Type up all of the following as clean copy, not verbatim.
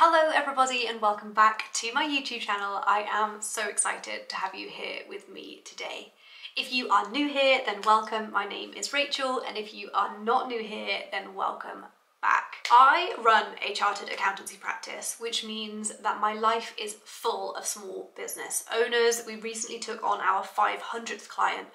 Hello everybody and welcome back to my YouTube channel. I am so excited to have you here with me today. If you are new here, then welcome. My name is Rachel, and if you are not new here, then welcome back. I run a chartered accountancy practice, which means that my life is full of small business owners. We recently took on our 500th client,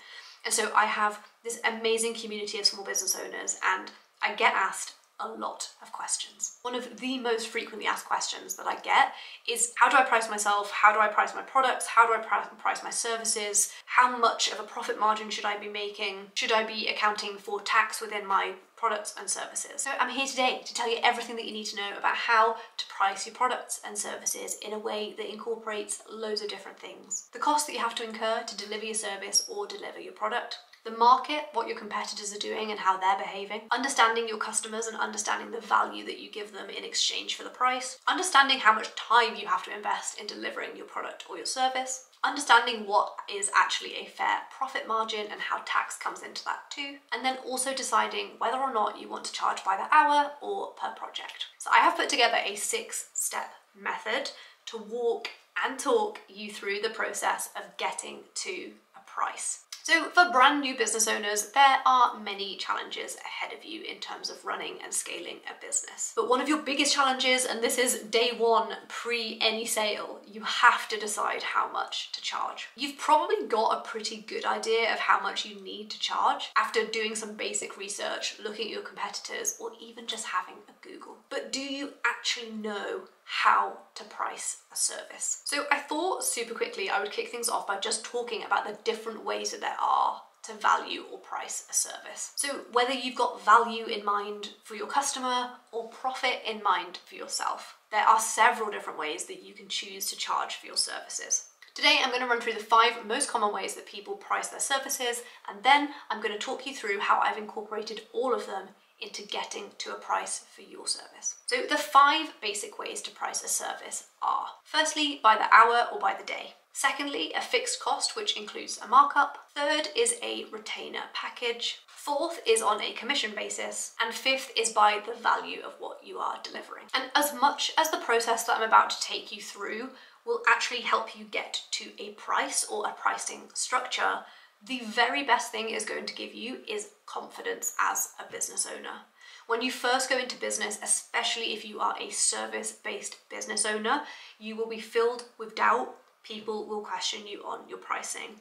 and so I have this amazing community of small business owners, and I get asked a lot of questions. One of the most frequently asked questions that I get is, how do I price myself? How do I price my products? How do I price my services? How much of a profit margin should I be making? Should I be accounting for tax within my products and services? So I'm here today to tell you everything that you need to know about how to price your products and services in a way that incorporates loads of different things. The cost that you have to incur to deliver your service or deliver your product, the market, what your competitors are doing and how they're behaving, understanding your customers and understanding the value that you give them in exchange for the price, understanding how much time you have to invest in delivering your product or your service, understanding what is actually a fair profit margin and how tax comes into that too, and then also deciding whether or not you want to charge by the hour or per project. So I have put together a 6-step method to walk and talk you through the process of getting to a price. So for brand new business owners, there are many challenges ahead of you in terms of running and scaling a business. But one of your biggest challenges, and this is day one pre any sale, you have to decide how much to charge. You've probably got a pretty good idea of how much you need to charge after doing some basic research, looking at your competitors, or even just having a Google. But do you actually know how to price a service? So I thought super quickly I would kick things off by just talking about the different ways that there are to value or price a service. So whether you've got value in mind for your customer or profit in mind for yourself, there are several different ways that you can choose to charge for your services. Today I'm going to run through the 5 most common ways that people price their services, and then I'm going to talk you through how I've incorporated all of them into getting to a price for your service. So the 5 basic ways to price a service are: firstly, by the hour or by the day. Secondly, a fixed cost, which includes a markup. Third is a retainer package. Fourth is on a commission basis. And fifth is by the value of what you are delivering. And as much as the process that I'm about to take you through will actually help you get to a price or a pricing structure, the very best thing it's going to give you is confidence as a business owner. When you first go into business, especially if you are a service-based business owner, you will be filled with doubt. People will question you on your pricing.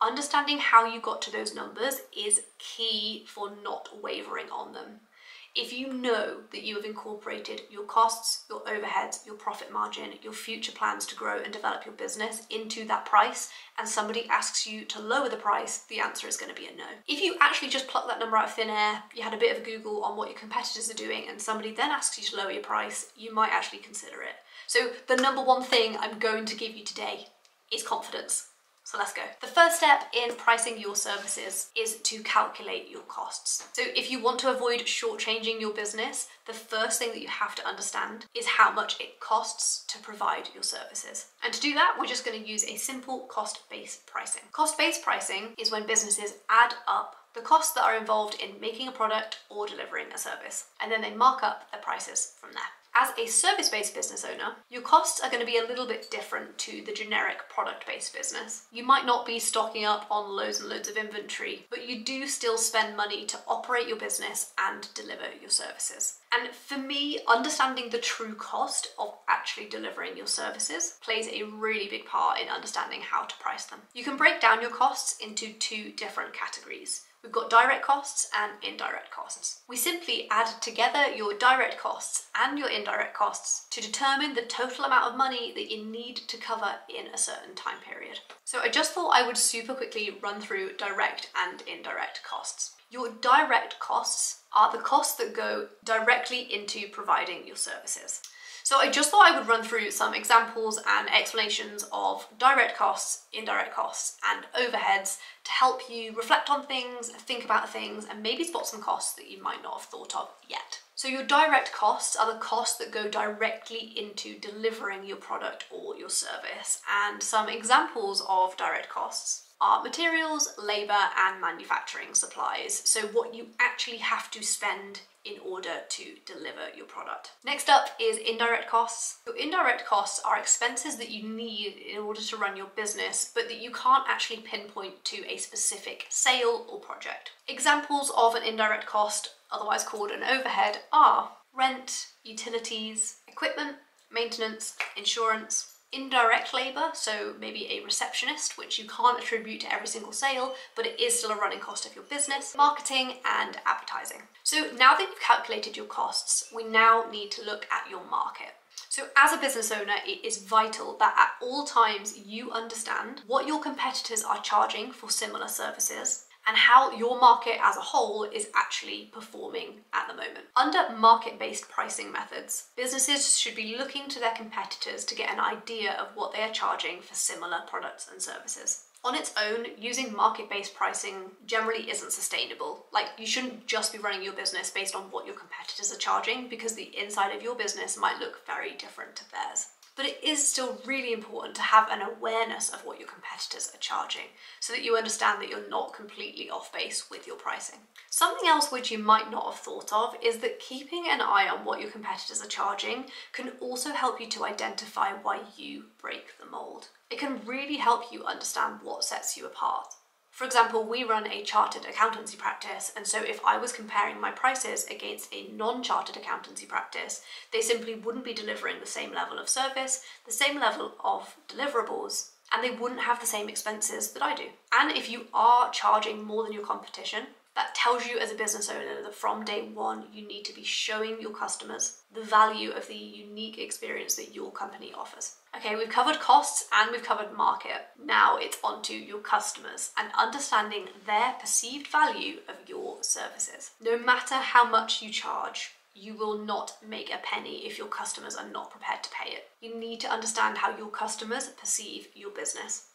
Understanding how you got to those numbers is key for not wavering on them. If you know that you have incorporated your costs, your overheads, your profit margin, your future plans to grow and develop your business into that price, and somebody asks you to lower the price, the answer is going to be a no. If you actually just pluck that number out of thin air, you had a bit of a Google on what your competitors are doing, and somebody then asks you to lower your price, you might actually consider it. So the number one thing I'm going to give you today is confidence. So let's go. The first step in pricing your services is to calculate your costs. So if you want to avoid shortchanging your business, the first thing that you have to understand is how much it costs to provide your services. And to do that, we're just going to use a simple cost-based pricing. Cost-based pricing is when businesses add up the costs that are involved in making a product or delivering a service, and then they mark up the prices from there. As a service-based business owner, your costs are going to be a little bit different to the generic product-based business. You might not be stocking up on loads and loads of inventory, but you do still spend money to operate your business and deliver your services. And for me, understanding the true cost of actually delivering your services plays a really big part in understanding how to price them. You can break down your costs into 2 different categories. We've got direct costs and indirect costs. We simply add together your direct costs and your indirect costs to determine the total amount of money that you need to cover in a certain time period. So I just thought I would super quickly run through direct and indirect costs. Your direct costs are the costs that go directly into providing your services. So I just thought I would run through some examples and explanations of direct costs, indirect costs, and overheads to help you reflect on things, think about things, and maybe spot some costs that you might not have thought of yet. So your direct costs are the costs that go directly into delivering your product or your service. And some examples of direct costs are materials, labour and manufacturing supplies. So what you actually have to spend in order to deliver your product. Next up is indirect costs. Your indirect costs are expenses that you need in order to run your business, but that you can't actually pinpoint to a specific sale or project. Examples of an indirect cost, otherwise called an overhead, are rent, utilities, equipment, maintenance, insurance, indirect labour, so maybe a receptionist, which you can't attribute to every single sale, but it is still a running cost of your business, marketing and advertising. So now that you've calculated your costs, we now need to look at your market. So as a business owner, it is vital that at all times you understand what your competitors are charging for similar services and how your market as a whole is actually performing at the moment. Under market-based pricing methods, businesses should be looking to their competitors to get an idea of what they are charging for similar products and services. On its own, using market-based pricing generally isn't sustainable. Like, you shouldn't just be running your business based on what your competitors are charging, because the inside of your business might look very different to theirs. But it is still really important to have an awareness of what your competitors are charging so that you understand that you're not completely off base with your pricing. Something else which you might not have thought of is that keeping an eye on what your competitors are charging can also help you to identify why you break the mold. It can really help you understand what sets you apart. For example, we run a chartered accountancy practice, and so if I was comparing my prices against a non-chartered accountancy practice, they simply wouldn't be delivering the same level of service, the same level of deliverables, and they wouldn't have the same expenses that I do. And if you are charging more than your competition, that tells you as a business owner that from day one, you need to be showing your customers the value of the unique experience that your company offers. Okay, we've covered costs and we've covered market. Now it's on to your customers and understanding their perceived value of your services. No matter how much you charge, you will not make a penny if your customers are not prepared to pay it. You need to understand how your customers perceive your business.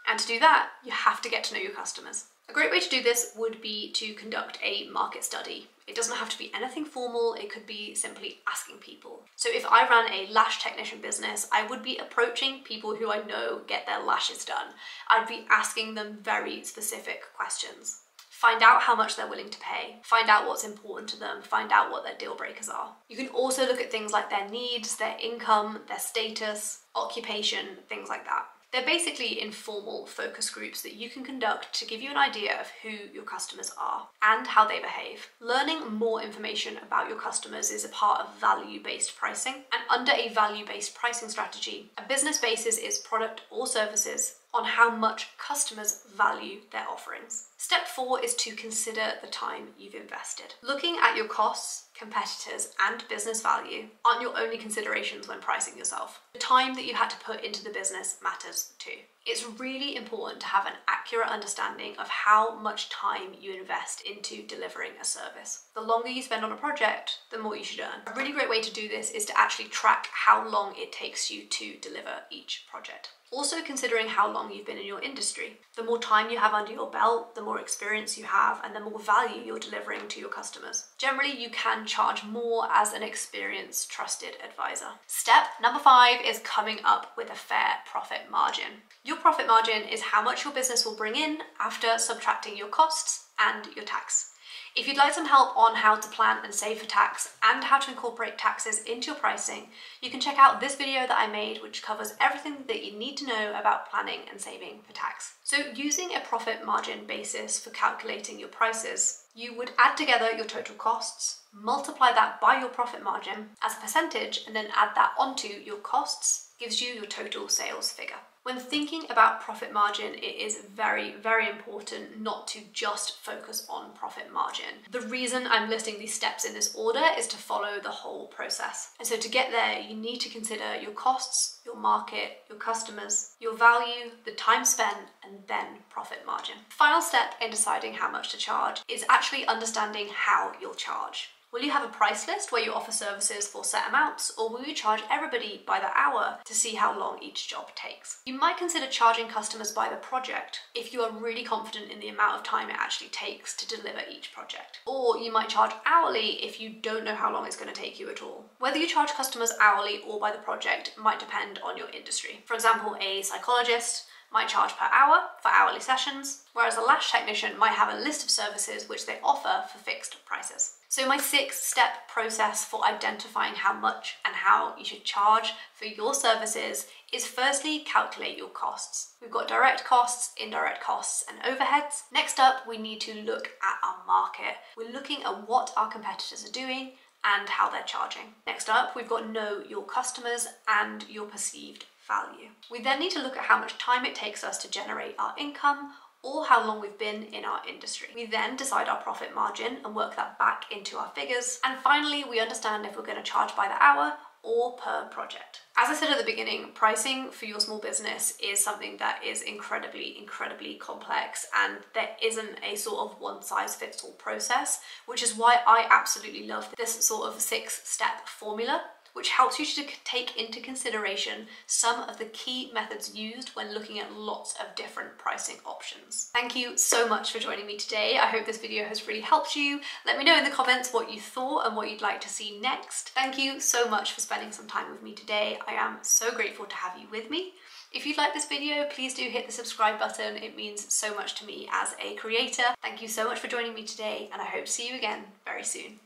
And to do that, you have to get to know your customers. A great way to do this would be to conduct a market study. It doesn't have to be anything formal, it could be simply asking people. So if I ran a lash technician business, I would be approaching people who I know get their lashes done. I'd be asking them very specific questions. Find out how much they're willing to pay, find out what's important to them, find out what their deal breakers are. You can also look at things like their needs, their income, their status, occupation, things like that. They're basically informal focus groups that you can conduct to give you an idea of who your customers are and how they behave. Learning more information about your customers is a part of value-based pricing, and under a value-based pricing strategy, a business bases its product or services on how much customers value their offerings. Step 4 is to consider the time you've invested. Looking at your costs, competitors, and business value aren't your only considerations when pricing yourself. The time that you had to put into the business matters too. It's really important to have an accurate understanding of how much time you invest into delivering a service. The longer you spend on a project, the more you should earn. A really great way to do this is to actually track how long it takes you to deliver each project. Also considering how long you've been in your industry. The more time you have under your belt, the more experience you have, and the more value you're delivering to your customers. Generally, you can charge more as an experienced, trusted advisor. Step number 5 is coming up with a fair profit margin. Your profit margin is how much your business will bring in after subtracting your costs and your tax. If you'd like some help on how to plan and save for tax and how to incorporate taxes into your pricing, you can check out this video that I made, which covers everything that you need to know about planning and saving for tax. So using a profit margin basis for calculating your prices, you would add together your total costs, multiply that by your profit margin as a percentage, and then add that onto your costs, gives you your total sales figure. When thinking about profit margin, it is very, very important not to just focus on profit margin. The reason I'm listing these steps in this order is to follow the whole process. And so to get there, you need to consider your costs, your market, your customers, your value, the time spent, and then profit margin. The final step in deciding how much to charge is actually understanding how you'll charge. Will you have a price list where you offer services for set amounts, or will you charge everybody by the hour to see how long each job takes? You might consider charging customers by the project if you are really confident in the amount of time it actually takes to deliver each project. Or you might charge hourly if you don't know how long it's going to take you at all. Whether you charge customers hourly or by the project might depend on your industry. For example, a psychologist might charge per hour for hourly sessions, whereas a lash technician might have a list of services which they offer for fixed prices. So my 6-step process for identifying how much and how you should charge for your services is firstly calculate your costs. We've got direct costs, indirect costs, and overheads. Next up, we need to look at our market. We're looking at what our competitors are doing and how they're charging. Next up, we've got know your customers and your perceived value. We then need to look at how much time it takes us to generate our income or how long we've been in our industry. We then decide our profit margin and work that back into our figures. And finally, we understand if we're going to charge by the hour or per project. As I said at the beginning, pricing for your small business is something that is incredibly complex, and there isn't a sort of one-size-fits-all process, which is why I absolutely love this sort of 6-step formula, which helps you to take into consideration some of the key methods used when looking at lots of different pricing options. Thank you so much for joining me today. I hope this video has really helped you. Let me know in the comments what you thought and what you'd like to see next. Thank you so much for spending some time with me today. I am so grateful to have you with me. If you like this video, please do hit the subscribe button. It means so much to me as a creator. Thank you so much for joining me today, and I hope to see you again very soon.